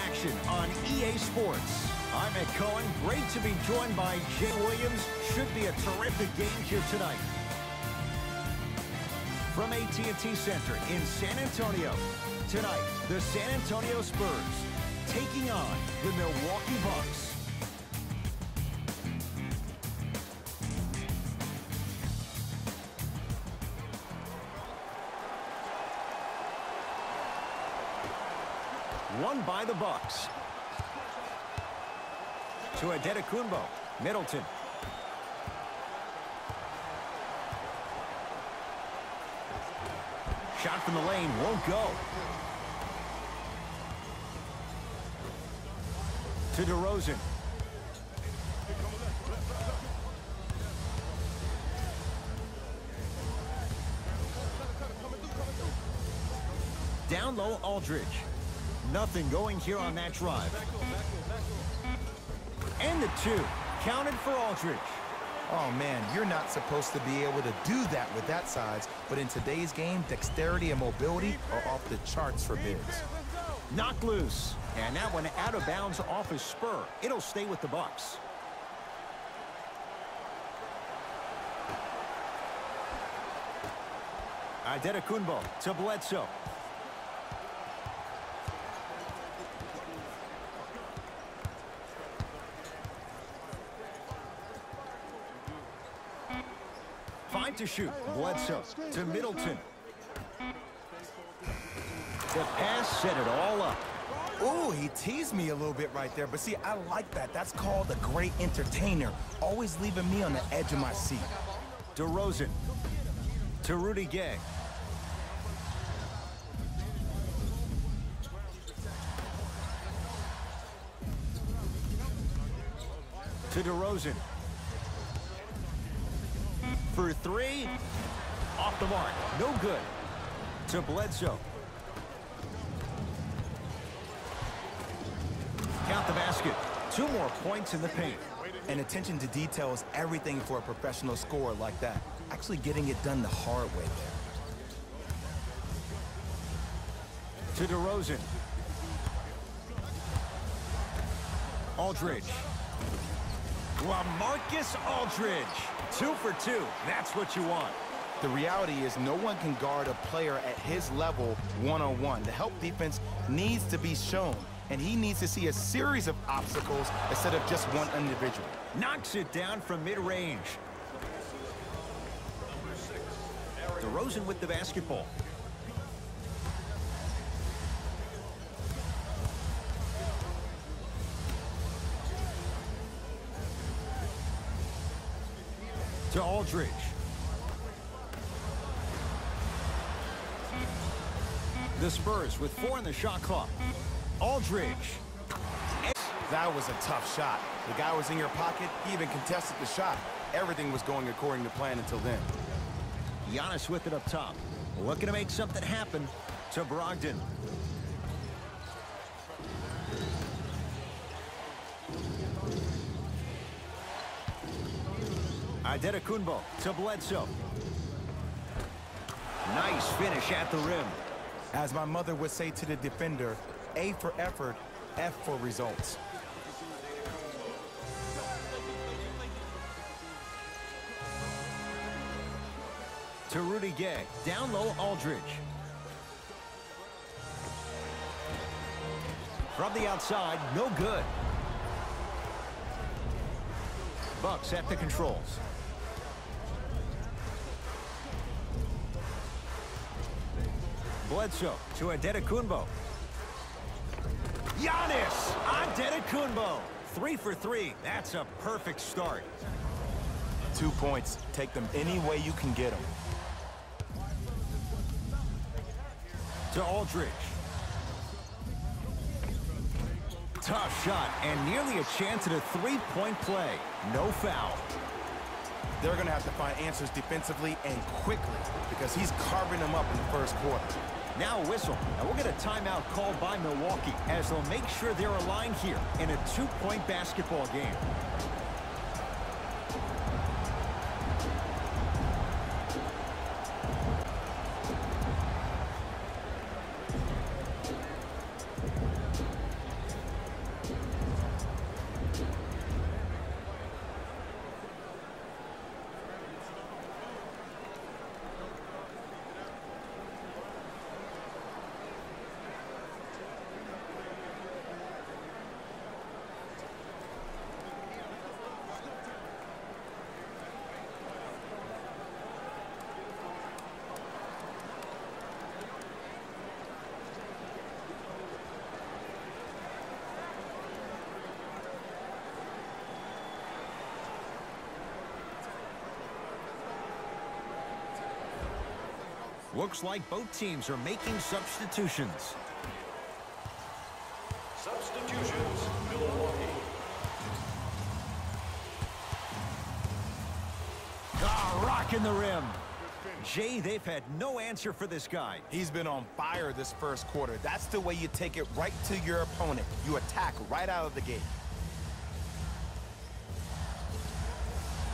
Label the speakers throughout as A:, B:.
A: action on EA Sports. I'm Ed Cohen. Great to be joined by Jay Williams. Should be a terrific game here tonight. From AT&T Center in San Antonio, tonight, the San Antonio Spurs taking on the Milwaukee Bucks. Won by the Bucks. To Adetokunbo. Middleton. Shot from the lane won't go. To DeRozan. Down low, Aldridge. Nothing going here on that drive. And the two. Counted for Aldridge.
B: Oh, man, you're not supposed to be able to do that with that size, but in today's game, dexterity and mobility are off the charts for bigs.
A: Knocked loose. And that one out of bounds off his spur. It'll stay with the Bucks. Adetokunbo to Bledsoe. Fine to shoot. Bledsoe to Middleton. The pass set it all up.
B: Ooh, he teased me a little bit right there, but see, I like that. That's called a great entertainer, always leaving me on the edge of my seat.
A: DeRozan to Rudy Gay. To DeRozan. For three. Off the mark. No good. To Bledsoe. Count the basket. 2 more points in the paint.
B: And attention to detail is everything for a professional scorer like that. Actually getting it done the hard way there.
A: To DeRozan. Aldridge. LaMarcus Aldridge. 2 for 2. That's what you want.
B: The reality is no one can guard a player at his level one-on-one. The help defense needs to be shown, and he needs to see a series of obstacles instead of just one individual.
A: Knocks it down from mid-range. DeRozan with the basketball. To Aldridge. The Spurs with 4 in the shot clock. Aldridge.
B: That was a tough shot. The guy was in your pocket. He even contested the shot. Everything was going according to plan until then.
A: Giannis with it up top. Looking to make something happen. To Brogdon. Adetokunbo to Bledsoe. Nice finish at the rim.
B: As my mother would say to the defender, A for effort, F for results.
A: To Rudy Gay. Down low, Aldridge. From the outside, no good. Bucks at the controls. Bledsoe to Adetokunbo. Giannis Adetokunbo. 3 for 3. That's a perfect start.
B: 2 points. Take them any way you can get them.
A: To Aldridge. Tough shot and nearly a chance at a 3-point play. No foul.
B: They're going to have to find answers defensively and quickly because he's carving them up in the first quarter.
A: Now a whistle, and we'll get a timeout called by Milwaukee as they'll make sure they're aligned here in a 2-point basketball game. Looks like both teams are making substitutions.
C: Substitutions, Milwaukee.
A: Rocking the rim. Jay, they've had no answer for this guy.
B: He's been on fire this first quarter. That's the way you take it right to your opponent. You attack right out of the gate.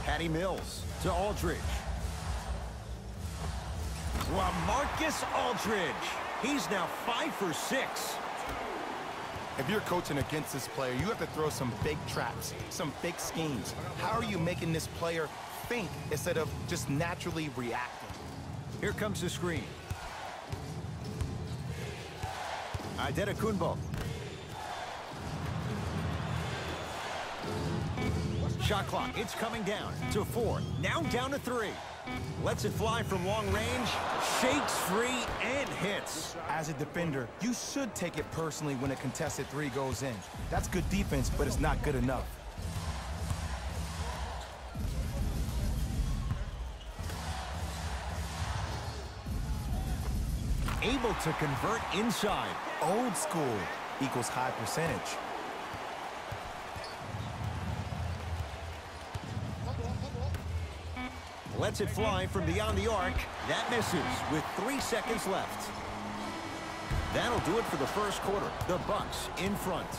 A: Patty Mills to Aldridge. LaMarcus Aldridge. He's now 5 for 6.
B: If you're coaching against this player, you have to throw some big traps, some big schemes. How are you making this player think instead of just naturally reacting?
A: Here comes the screen. Antetokounmpo. Shot clock, it's coming down to 4. Now down to 3. Lets it fly from long range, shakes free, and hits.
B: As a defender, you should take it personally when a contested 3 goes in. That's good defense, but it's not good enough.
A: Able to convert inside.
B: Old school equals high percentage.
A: Lets it fly from beyond the arc. That misses with 3 seconds left. That'll do it for the first quarter. The Bucks in front.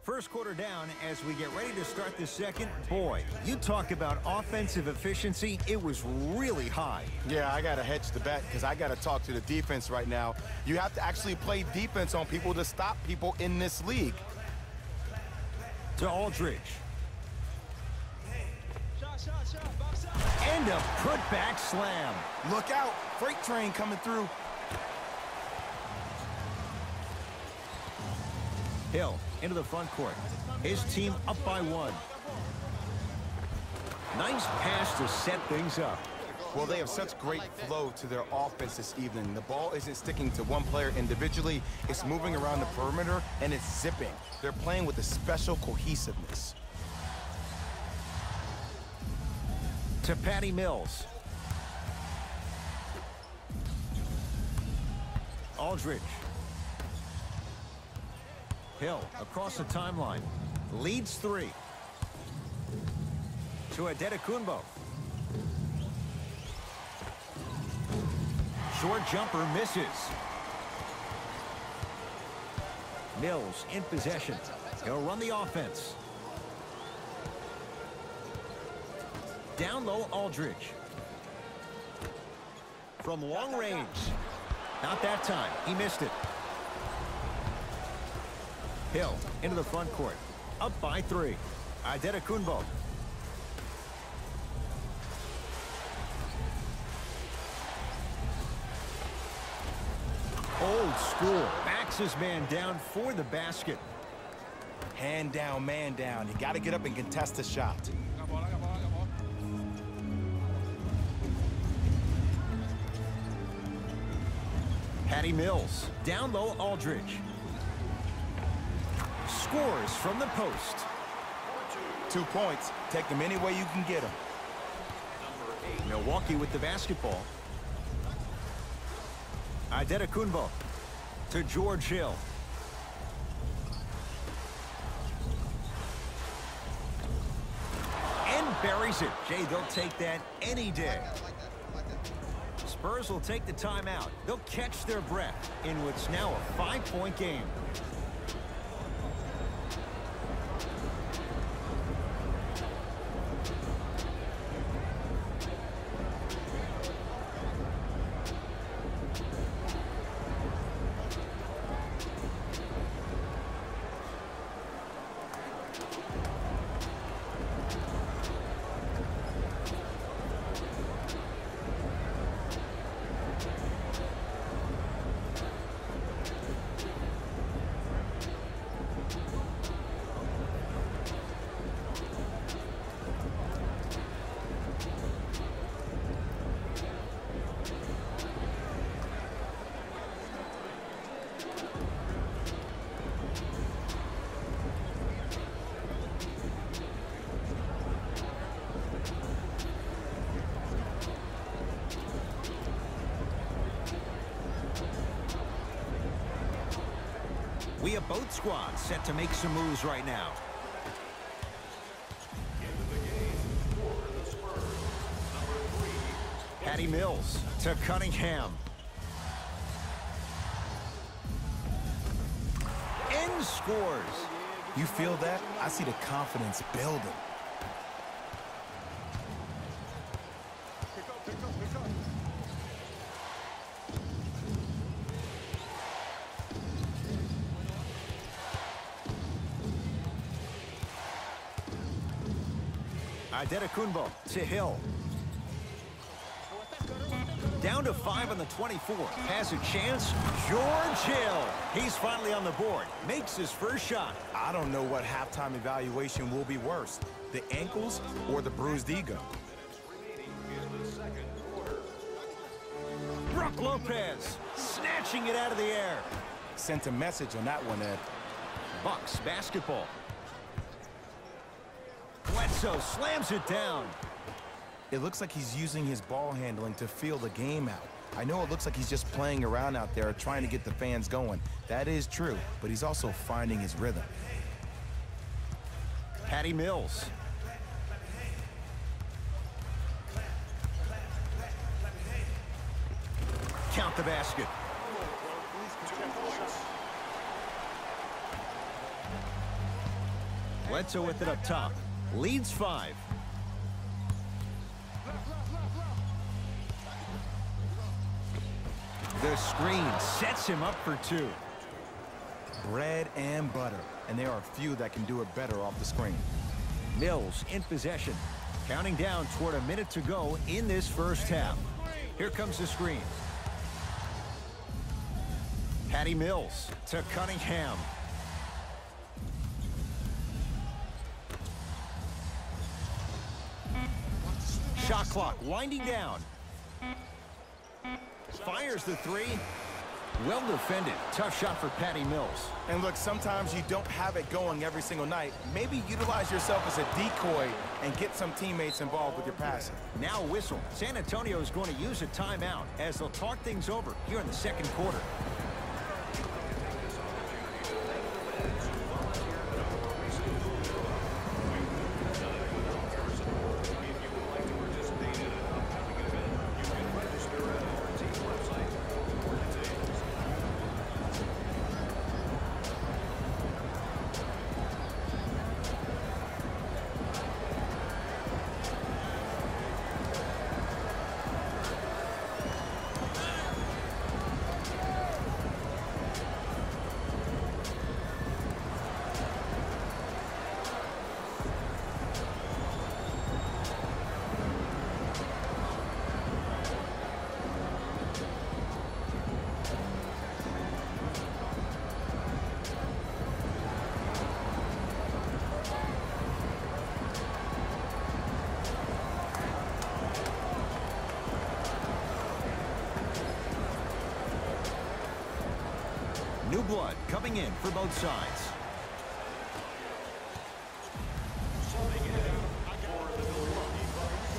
A: First quarter down as we get ready to start the second. Boy, you talk about offensive efficiency. It was really high.
B: Yeah, I got to hedge the bet because I got to talk to the defense right now. You have to actually play defense on people to stop people in this league.
A: To Aldridge. And a put-back slam.
B: Look out, freight train coming through.
A: Hill into the front court. His team up by 1. Nice pass to set things up.
B: Well, they have such great flow to their offense this evening. The ball isn't sticking to one player individually. It's moving around the perimeter, and it's zipping. They're playing with a special cohesiveness.
A: To Patty Mills. Aldridge. Hill across the timeline. Leads 3. To Antetokounmpo. Short jumper misses. Mills in possession. He'll run the offense. Down low, Aldridge. From long range. Not that time. He missed it. Hill into the front court. Up by 3. Antetokounmpo. Old school. Backs his man down for the basket.
B: Hand down, man down. You got to get up and contest the shot.
A: Patty Mills. Down low, Aldridge. Scores from the post.
B: 2 points. Take them any way you can get them.
A: Milwaukee with the basketball. Antetokounmpo to George Hill. And buries it. Jay, they'll take that any day. Spurs will take the timeout. They'll catch their breath in what's now a 5-point game. We have both squads set to make some moves right now.
C: Into the game for the Spurs, number 3.
A: Patty Mills to Cunningham. And scores.
B: You feel that? I see the confidence building.
A: Adetokunbo to Hill. Down to 5 on the 24. Has a chance. George Hill. He's finally on the board. Makes his first shot.
B: I don't know what halftime evaluation will be worse, the ankles or the bruised ego.
C: Remaining in the second quarter.
A: Brook Lopez snatching it out of the air.
B: Sent a message on that one, Ed.
A: Bucks basketball. Bledsoe slams it down.
B: It looks like he's using his ball handling to feel the game out. I know it looks like he's just playing around out there trying to get the fans going. That is true, but he's also finding his rhythm.
A: Patty Mills. Count the basket.
C: 2 points.
A: Bledsoe with it up top. Leads 5. The screen sets him up for 2.
B: Bread and butter, and there are few that can do it better off the screen.
A: Mills in possession. Counting down toward a minute to go in this first half. Here comes the screen. Patty Mills to Cunningham. Shot clock winding down. Fires the 3. Well defended. Tough shot for Patty Mills.
B: And look, sometimes you don't have it going every single night. Maybe utilize yourself as a decoy and get some teammates involved with your passing.
A: Now a whistle. San Antonio is going to use a timeout as they'll talk things over here in the second quarter. New blood coming in for both sides.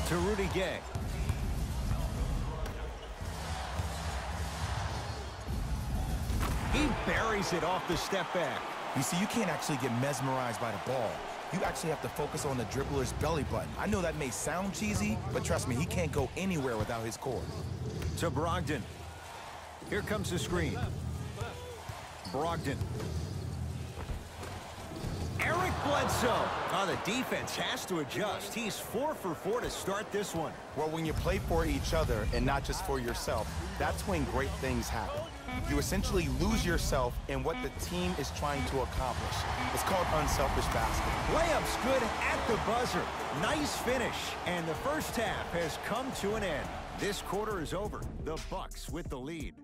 A: To Rudy Gay. He buries it off the step back.
B: You see, you can't actually get mesmerized by the ball. You actually have to focus on the dribbler's belly button. I know that may sound cheesy, but trust me, he can't go anywhere without his core.
A: To Brogdon. Here comes the screen. Brogdon. Eric Bledsoe. Oh, the defense has to adjust. He's 4 for 4 to start this one.
B: Well, when you play for each other and not just for yourself, that's when great things happen. You essentially lose yourself in what the team is trying to accomplish. It's called unselfish basketball.
A: Layup's good at the buzzer. Nice finish. And the first half has come to an end. This quarter is over. The Bucks with the lead.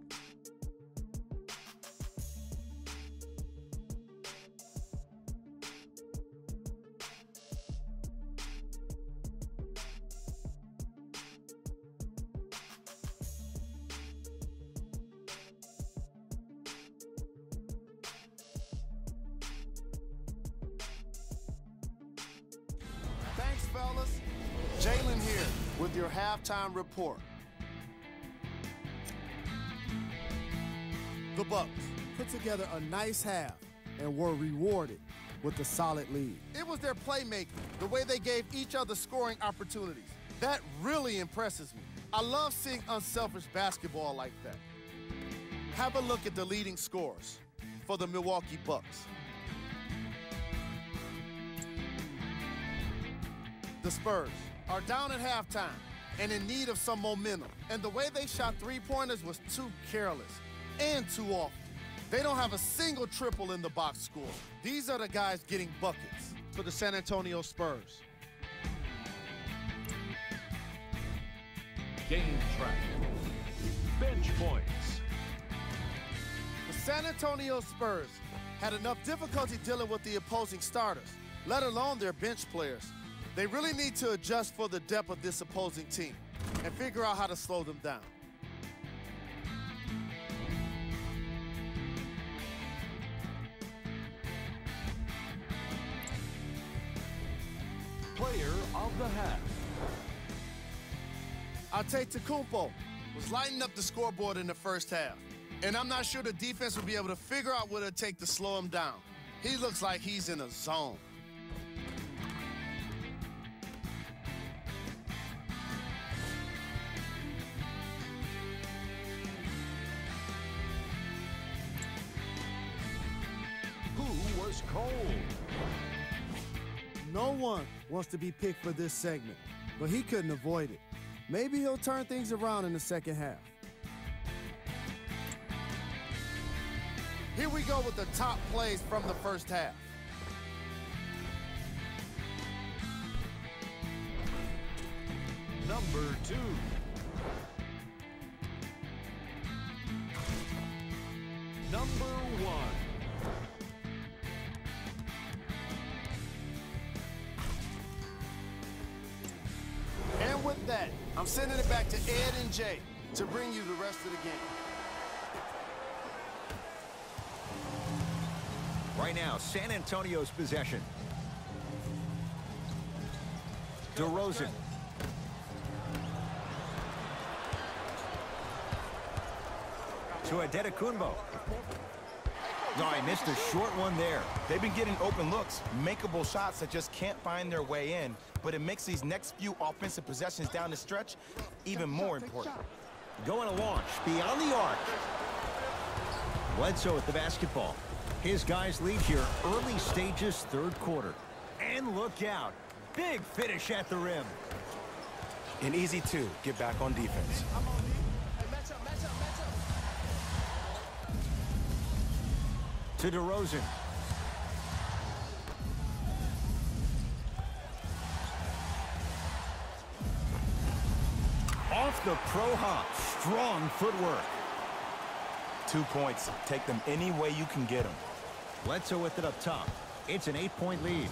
D: Thanks, fellas. Jalen here with your halftime report. The Bucks put together a nice half and were rewarded with a solid lead. It was their playmaking, the way they gave each other scoring opportunities. That really impresses me. I love seeing unselfish basketball like that. Have a look at the leading scorers for the Milwaukee Bucks. The Spurs are down at halftime and in need of some momentum. And the way they shot three-pointers was too careless and too often. They don't have a single triple in the box score. These are the guys getting buckets for the San Antonio Spurs.
C: Game track. Bench points.
D: The San Antonio Spurs had enough difficulty dealing with the opposing starters, let alone their bench players. They really need to adjust for the depth of this opposing team and figure out how to slow them down.
C: Player of the half.
D: Antetokounmpo was lighting up the scoreboard in the first half, and I'm not sure the defense will be able to figure out what it'll take to slow him down. He looks like he's in a zone.
C: Who was cold?
D: No one wants to be picked for this segment, but he couldn't avoid it. Maybe he'll turn things around in the second half. Here we go with the top plays from the first half.
C: Number 2. Number 1.
D: And with that, I'm sending it back to Ed and Jay to bring you the rest of the game.
A: Right now, San Antonio's possession. DeRozan. To Antetokounmpo. No, I missed a short one there.
B: They've been getting open looks, makeable shots that just can't find their way in, but it makes these next few offensive possessions down the stretch even more important.
A: Going to launch beyond the arc. Bledsoe with the basketball. His guys lead here early stages, third quarter. And look out. Big finish at the rim.
B: An easy 2, get back on defense.
A: To DeRozan. Off the pro hop. Strong footwork.
B: 2 points. Take them any way you can get them.
A: Bledsoe with it up top. It's an 8-point lead.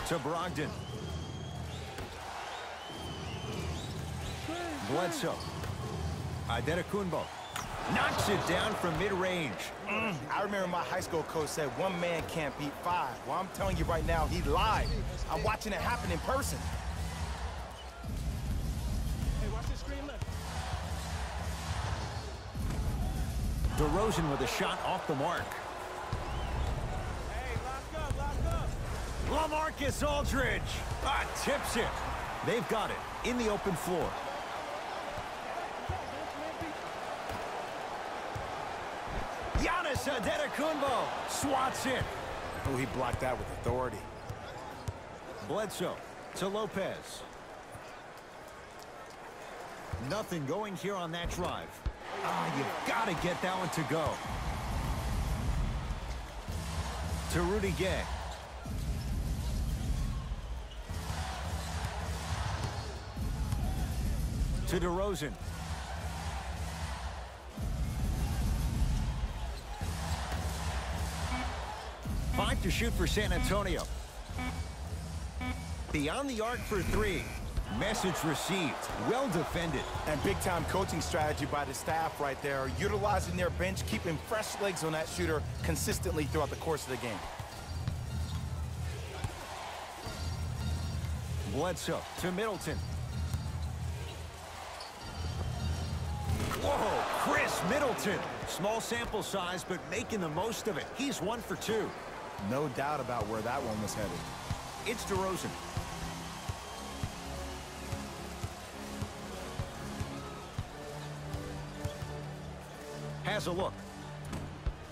A: To Brogdon. Bledsoe. Antetokounmpo. Knocks it down from mid-range.
B: I remember my high school coach said 1 man can't beat 5. Well, I'm telling you right now, he lied. I'm watching it happen in person.
E: Hey, watch the screen left.
A: DeRozan with a shot off the mark.
E: Hey, lock up.
A: LaMarcus Aldridge. Tips it. They've got it in the open floor. Giannis Antetokounmpo swats it.
B: Oh, he blocked that with authority.
A: Bledsoe to Lopez. Nothing going here on that drive. You've got to get that one to go. To Rudy Gay. To DeRozan. Five to shoot for San Antonio. Beyond the arc for 3. Message received. Well defended.
B: And big-time coaching strategy by the staff right there, utilizing their bench, keeping fresh legs on that shooter consistently throughout the course of the game.
A: Bledsoe to Middleton. Whoa, Chris Middleton. Small sample size, but making the most of it. He's 1 for 2.
B: No doubt about where that one was headed.
A: It's DeRozan. Has a look.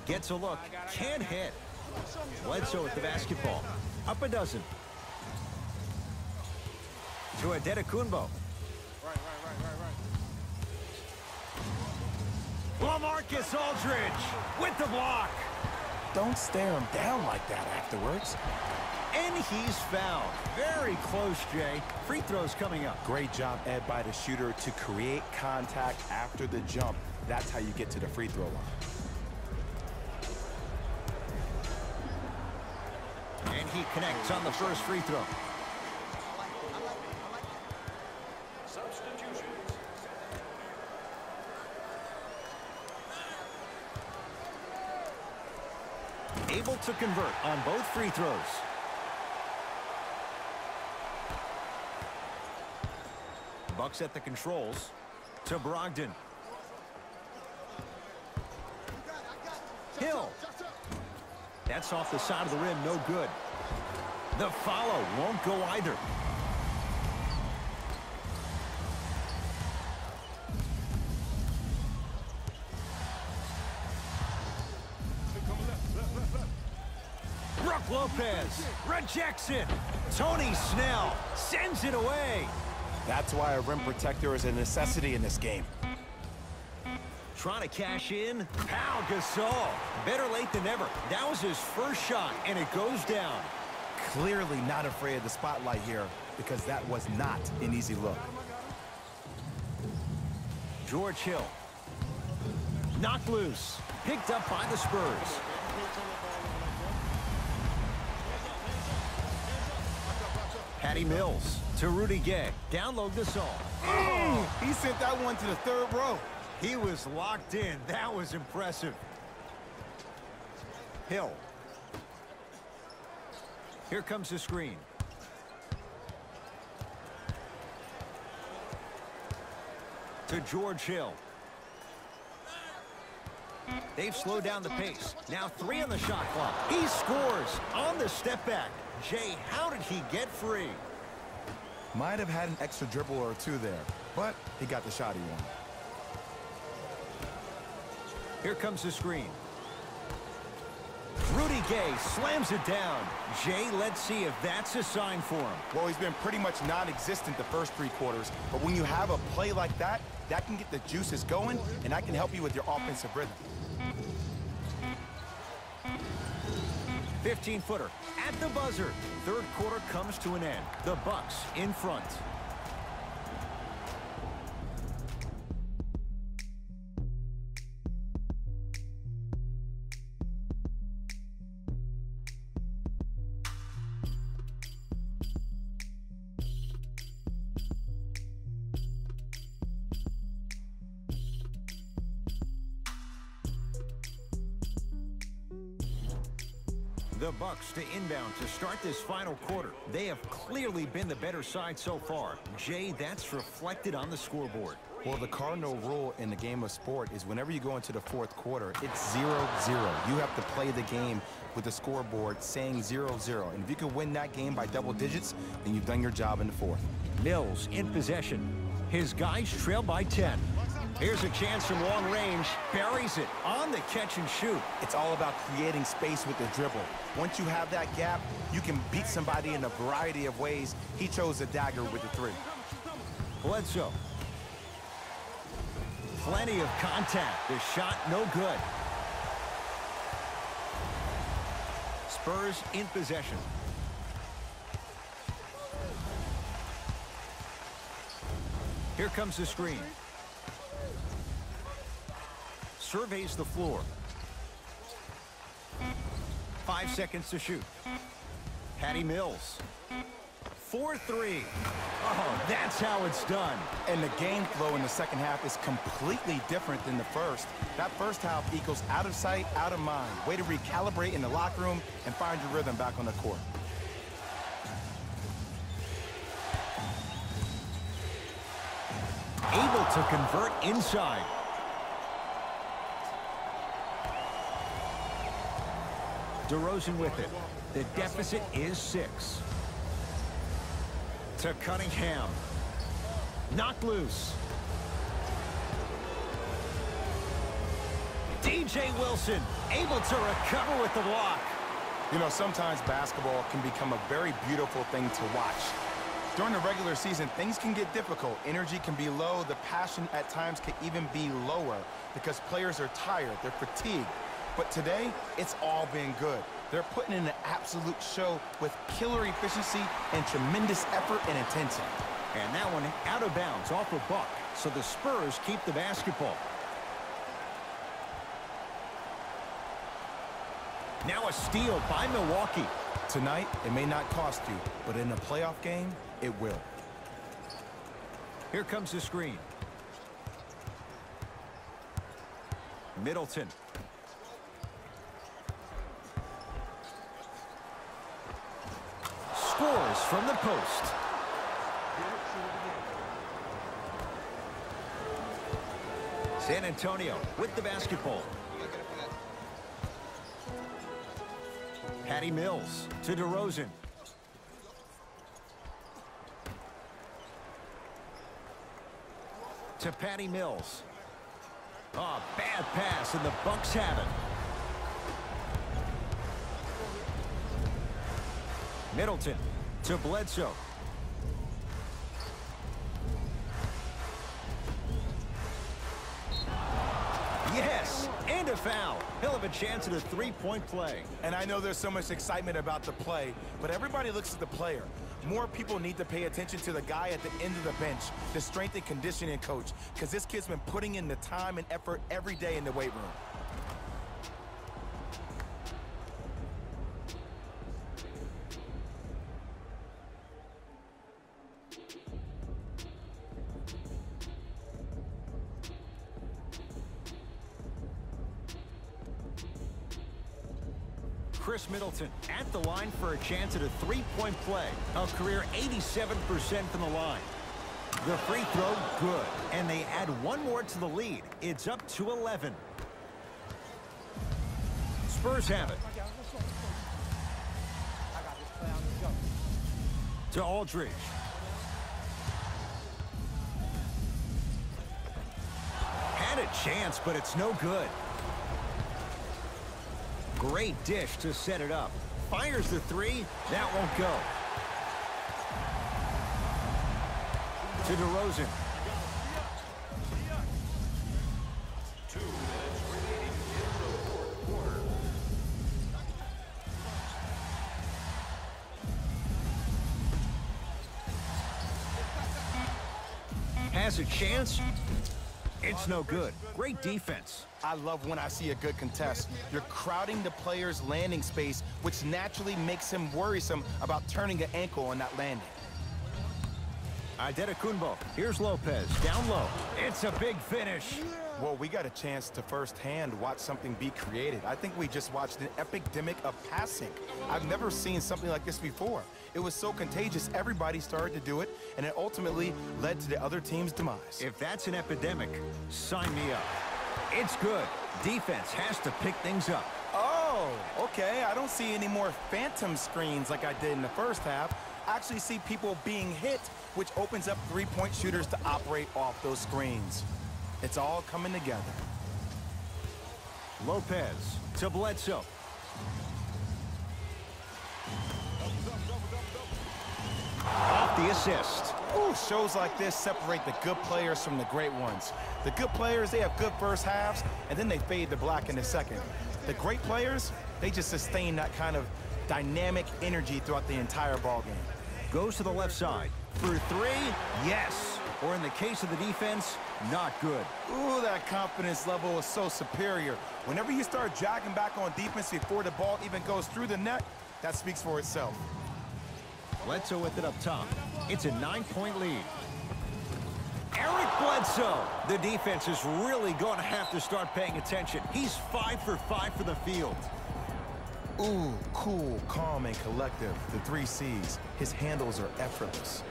A: Gets a look. Can't hit. Bledsoe with the basketball. Up a dozen. To Adetokunbo. LaMarcus Aldridge with the block.
B: Don't stare him down like that afterwards.
A: And he's fouled. Very close, Jay. Free throws coming up.
B: Great job, Ed, by the shooter to create contact after the jump. That's how you get to the free throw line.
A: And he connects on the first free throw.
C: Substitutions.
A: Able to convert on both free throws. Bucks at the controls to Brogdon. Hill. That's off the side of the rim, no good. The follow won't go either. Brook Lopez rejects it. Tony Snell sends it away.
B: That's why a rim protector is a necessity in this game.
A: Trying to cash in. Pau Gasol. Better late than never. That was his first shot, and it goes down.
B: Clearly not afraid of the spotlight here because that was not an easy look.
A: George Hill. Knocked loose. Picked up by the Spurs. Patty Mills to Rudy Gay. Down low Gasol.
B: Oh, he sent that one to the third row.
A: He was locked in. That was impressive. Hill. Here comes the screen. To George Hill. They've slowed down the pace. Now 3 on the shot clock. He scores on the step back. Jay, how did he get free?
B: Might have had an extra dribble or two there, but he got the shot he wanted.
A: Here comes the screen. Rudy Gay slams it down. Jay, let's see if that's a sign for him.
B: Well, he's been pretty much non-existent the first 3 quarters, but when you have a play like that, that can get the juices going, and that can help you with your offensive rhythm.
A: 15-footer at the buzzer. Third quarter comes to an end. The Bucks in front. The Bucks to inbound to start this final quarter. They have clearly been the better side so far. Jay, that's reflected on the scoreboard.
B: Well, the cardinal rule in the game of sport is whenever you go into the fourth quarter, it's 0-0. You have to play the game with the scoreboard saying 0-0. And if you can win that game by double digits, then you've done your job in the fourth.
A: Mills in possession. His guys trail by 10. Here's a chance from long range. Buries it on the catch and shoot.
B: It's all about creating space with the dribble. Once you have that gap, you can beat somebody in a variety of ways. He chose the dagger with the 3.
A: Bledsoe. Plenty of contact. The shot no good. Spurs in possession. Here comes the screen. Surveys the floor. 5 seconds to shoot. Patty Mills. 4-3. Oh, that's how it's done.
B: And the game flow in the second half is completely different than the first. That first half equals out of sight, out of mind. Way to recalibrate in the locker room and find your rhythm back on the court.
A: Able to convert inside. DeRozan with it. The deficit is 6. To Cunningham. Knocked loose. DJ Wilson able to recover with the block.
B: You know, sometimes basketball can become a very beautiful thing to watch. During the regular season, things can get difficult. Energy can be low. The passion at times can even be lower because players are tired. They're fatigued. But today, it's all been good. They're putting in an absolute show with killer efficiency and tremendous effort and intensity.
A: And that one out of bounds off a buck. So the Spurs keep the basketball. Now a steal by Milwaukee.
B: Tonight, it may not cost you, but in a playoff game, it will.
A: Here comes the screen. Middleton. Scores from the post. San Antonio with the basketball. Patty Mills to DeRozan. To Patty Mills. Oh, bad pass, and the Bucks have it. Middleton to Bledsoe. Yes, and a foul. He'll have a chance at a three-point play.
B: And I know there's so much excitement about the play, but everybody looks at the player. More people need to pay attention to the guy at the end of the bench, the strength and conditioning coach, because this kid's been putting in the time and effort every day in the weight room.
A: Chris Middleton at the line for a chance at a three-point play. A career 87% from the line. The free throw, good. And they add one more to the lead. It's up to 11. Spurs have it. To Aldridge. Had a chance, but it's no good. Great dish to set it up. Fires the three. That won't go. To DeRozan.
C: 2 minutes remaining in the fourth quarter.
A: Has a chance. It's no good. Great defense.
B: I love when I see a good contest. You're crowding the player's landing space, which naturally makes him worrisome about turning an ankle on that landing.
A: Antetokounmpo. Here's Lopez. Down low. It's a big finish.
B: Well, we got a chance to firsthand watch something be created. I think we just watched an epidemic of passing. I've never seen something like this before. It was so contagious, everybody started to do it, and it ultimately led to the other team's demise.
A: If that's an epidemic, sign me up. It's good. Defense has to pick things up.
B: Oh, okay. I don't see any more phantom screens like I did in the first half. I actually see people being hit, which opens up three-point shooters to operate off those screens. It's all coming together.
A: Lopez to Bledsoe. Off the assist.
B: Ooh, shows like this separate the good players from the great ones. The good players, they have good first halves, and then they fade to black in the second. The great players, they just sustain that kind of dynamic energy throughout the entire ballgame.
A: Goes to the left side. For three, yes. Or in the case of the defense, not good.
B: Ooh, that confidence level is so superior. Whenever you start jogging back on defense before the ball even goes through the net, that speaks for itself.
A: Bledsoe with it up top. It's a 9-point lead. Eric Bledsoe. The defense is really going to have to start paying attention. He's 5 for 5 for the field.
B: Ooh, cool, calm, and collective. The 3 C's. His handles are effortless.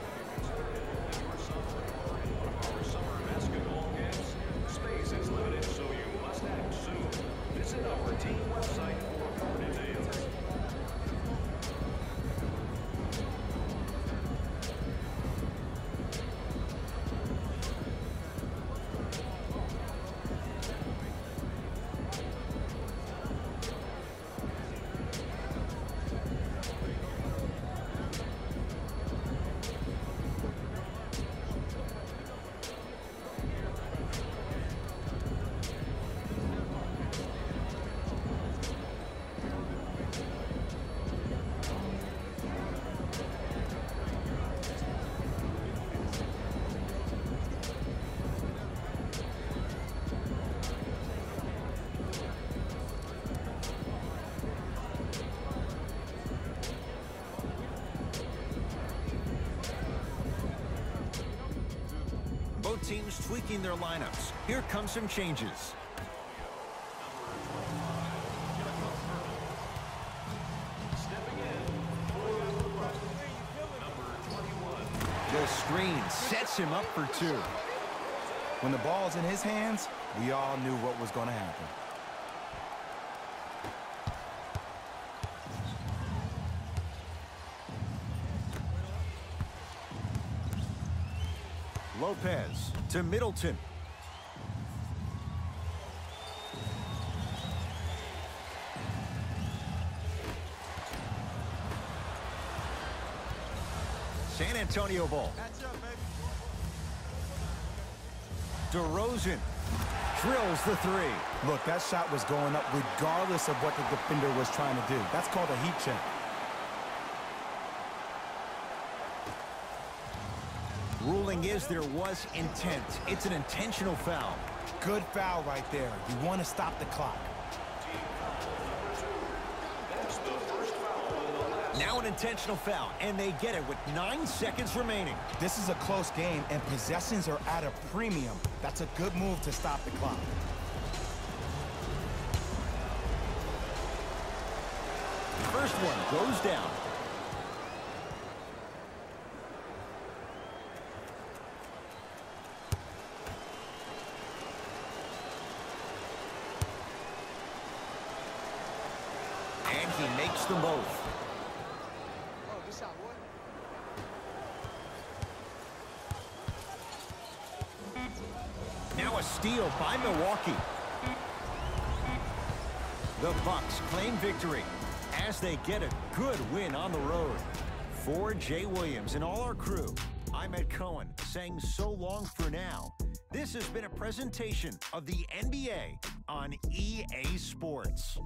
C: For summer basketball camps, space is limited, so you must act soon. Visit our team website for more details.
A: Both teams tweaking their lineups. Here come some changes. The screen sets him up for two.
B: When the ball's in his hands, we all knew what was going to happen.
A: Lopez to Middleton. San Antonio ball. DeRozan drills the three.
B: Look, that shot was going up regardless of what the defender was trying to do. That's called a heat check.
A: Ruling is there was intent. It's an intentional foul.
B: Good foul right there. You want to stop the clock.
A: Now an intentional foul, and they get it with 9 seconds remaining.
B: This is a close game, and possessions are at a premium. That's a good move to stop the clock.
A: First one goes down. And he makes them both. Now a steal by Milwaukee. The Bucks claim victory as they get a good win on the road. For Jay Williams and all our crew, I'm Ed Cohen saying so long for now. This has been a presentation of the NBA on EA Sports.